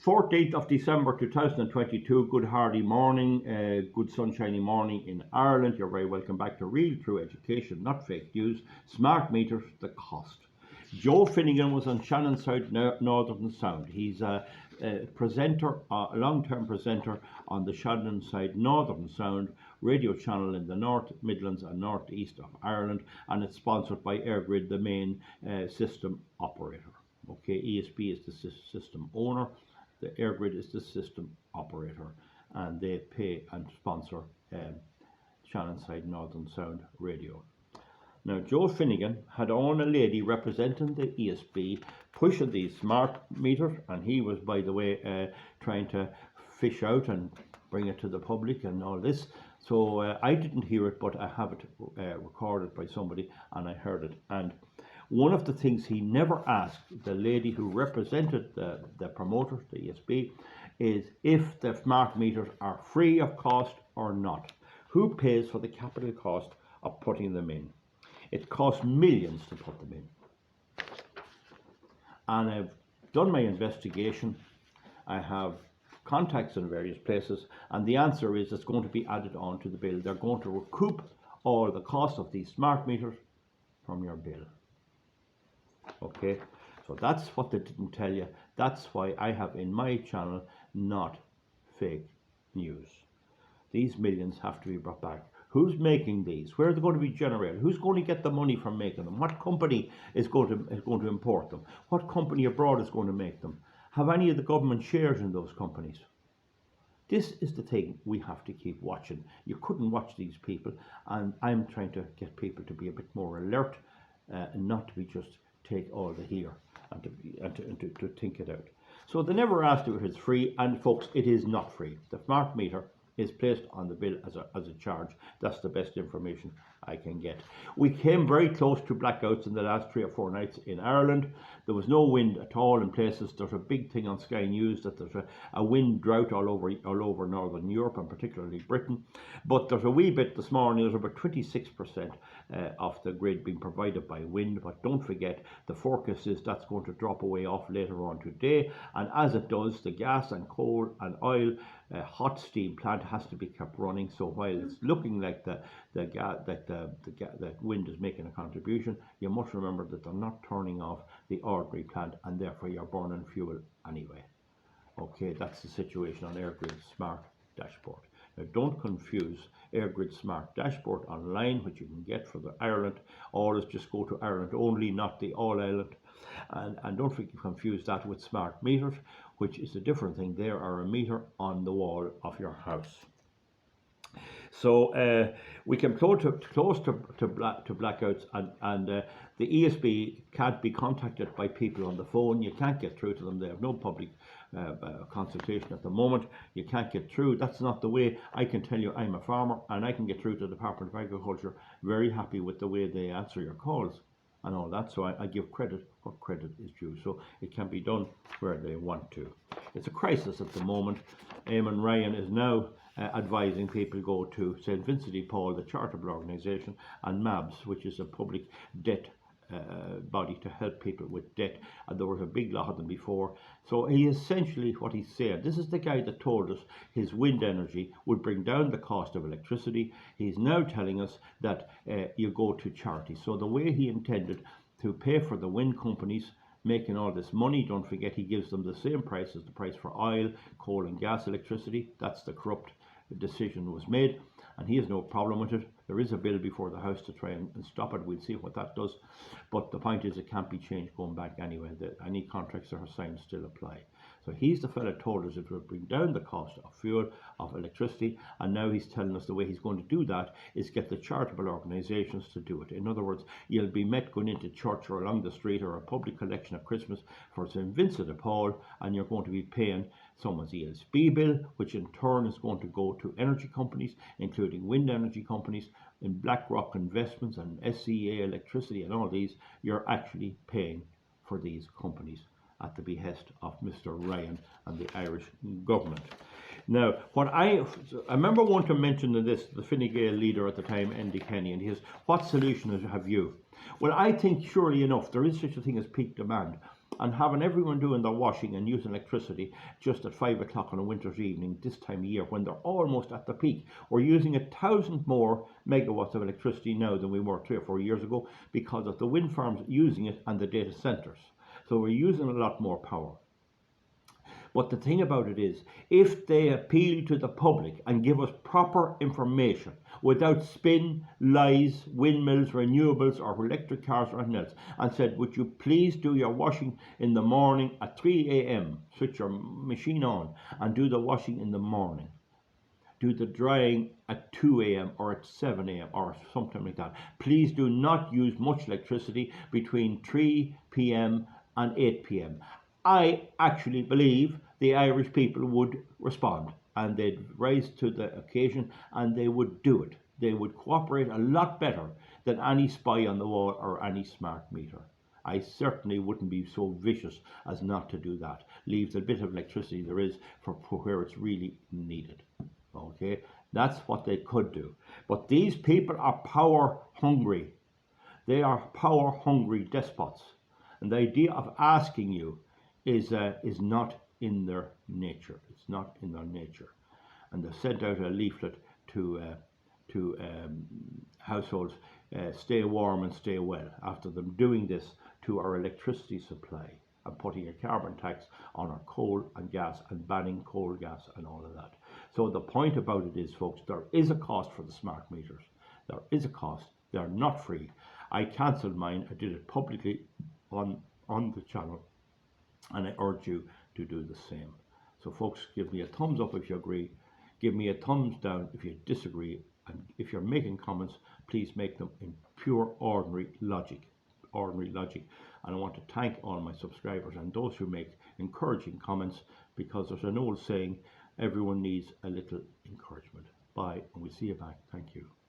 14th of December 2022, good hardy morning, good sunshiny morning in Ireland. You're very welcome back to Real True Education, not fake news. Smart meters, the cost. Joe Finnegan was on Shannon South Northern Sound. He's a presenter, a long-term presenter on the Shannon South Northern Sound radio channel in the North Midlands and North East of Ireland, and it's sponsored by EirGrid, the main system operator. Okay, ESB is the system owner. The EirGrid is the system operator, and they pay and sponsor Shannon South Northern Sound Radio. Now, Joe Finnegan had on a lady representing the ESB pushing these smart meters, and he was, by the way, trying to fish out and bring it to the public and all this. So I didn't hear it, but I have it recorded by somebody, and I heard it. And one of the things he never asked the lady who represented the promoter, the ESB, is if the smart meters are free of cost or not. Who pays for the capital cost of putting them in? It costs millions to put them in. And I've done my investigation. I have contacts in various places, and the answer is it's going to be added on to the bill. They're going to recoup all the cost of these smart meters from your bill. Okay, so that's what they didn't tell you. That's why I have in my channel not fake news. These millions have to be brought back. Who's making these? Where are they going to be generated? Who's going to get the money from making them? What company is going to import them? What company abroad is going to make them? Have any of the government shares in those companies? This is the thing we have to keep watching. You couldn't watch these people, and I'm trying to get people to be a bit more alert and not to be just take all the here and to think it out. So they never asked if it's free, and folks, it is not free. The smart meter is placed on the bill as a charge. That's the best information I can get. We came very close to blackouts in the last 3 or 4 nights in Ireland. There was no wind at all in places. There's a big thing on Sky News that there's a wind drought all over Northern Europe, and particularly Britain. But there's a wee bit this morning. There's about 26% of the grid being provided by wind. But don't forget, the forecast is that's going to drop away off later on today. And as it does, the gas and coal and oil hot steam plant has to be kept running. So while it's looking like the wind is making a contribution, you must remember that they're not turning off the ordinary plant, and therefore you're burning fuel anyway. Okay, that's the situation on EirGrid Smart Dashboard. Now, don't confuse EirGrid Smart Dashboard online, which you can get for the Ireland. Always just go to Ireland only, not the All Ireland. And don't confuse that with smart meters, which is a different thing. There are a meter on the wall of your house. So we can close to blackouts, and the ESB can't be contacted by people on the phone. You can't get through to them. They have no public consultation at the moment. You can't get through. That's not the way. I can tell you, I'm a farmer, and I can get through to the Department of Agriculture. Very happy with the way they answer your calls and all that. So I give credit where credit is due. So it can be done where they want to. It's a crisis at the moment. Eamon Ryan is now advising people go to St. Vincent de Paul, the charitable organisation, and MABS, which is a public debt body to help people with debt, and there was a big lot of them before. So he essentially, what he's saying, this is the guy that told us his wind energy would bring down the cost of electricity. He's now telling us that you go to charity. So the way he intended to pay for the wind companies making all this money, don't forget he gives them the same price as the price for oil, coal and gas electricity. That's the corrupt decision was made, and he has no problem with it. There is a bill before the House to try and stop it. We'll see what that does, but the point is it can't be changed going back anyway. Any contracts that are signed still apply. So he's the fella told us it will bring down the cost of fuel, of electricity, and now he's telling us the way he's going to do that is get the charitable organisations to do it. In other words, you'll be met going into church or along the street or a public collection at Christmas for St. Vincent de Paul, and you're going to be paying someone's ESB bill, which in turn is going to go to energy companies, including wind energy companies, in BlackRock Investments and SCA Electricity and all these. You're actually paying for these companies at the behest of Mr. Ryan and the Irish government. Now, what I remember wanting to mention in this, the Fine Gael leader at the time, Andy Kenny, and he says, what solution have you? Well, I think surely enough, there is such a thing as peak demand. and having everyone doing their washing and using electricity just at 5 o'clock on a winter's evening this time of year when they're almost at the peak. We're using 1,000 more megawatts of electricity now than we were 3 or 4 years ago because of the wind farms using it and the data centers. So we're using a lot more power. But the thing about it is, if they appeal to the public and give us proper information without spin, lies, windmills, renewables, or electric cars or anything else, and said, would you please do your washing in the morning at 3 a.m., switch your machine on and do the washing in the morning. Do the drying at 2 a.m. or at 7 a.m. or something like that. Please do not use much electricity between 3 p.m. and 8 p.m. I actually believe the Irish people would respond and they'd rise to the occasion and they would do it. They would cooperate a lot better than any spy on the wall or any smart meter. I certainly wouldn't be so vicious as not to do that. Leave the bit of electricity there is for where it's really needed. Okay, that's what they could do. But these people are power hungry. They are power hungry despots. And the idea of asking you is not in their nature. It's not in their nature. And they've sent out a leaflet to households, stay warm and stay well, after them doing this to our electricity supply and putting a carbon tax on our coal and gas and banning coal gas and all of that. So the point about it is, folks, there is a cost for the smart meters. There is a cost. They are not free. I cancelled mine. I did it publicly on the channel, and I urge you to do the same. So folks, give me a thumbs up if you agree, give me a thumbs down if you disagree, and if you're making comments, please make them in pure ordinary logic. And I want to thank all my subscribers and those who make encouraging comments, because there's an old saying, everyone needs a little encouragement. Bye, and we'll see you back. Thank you.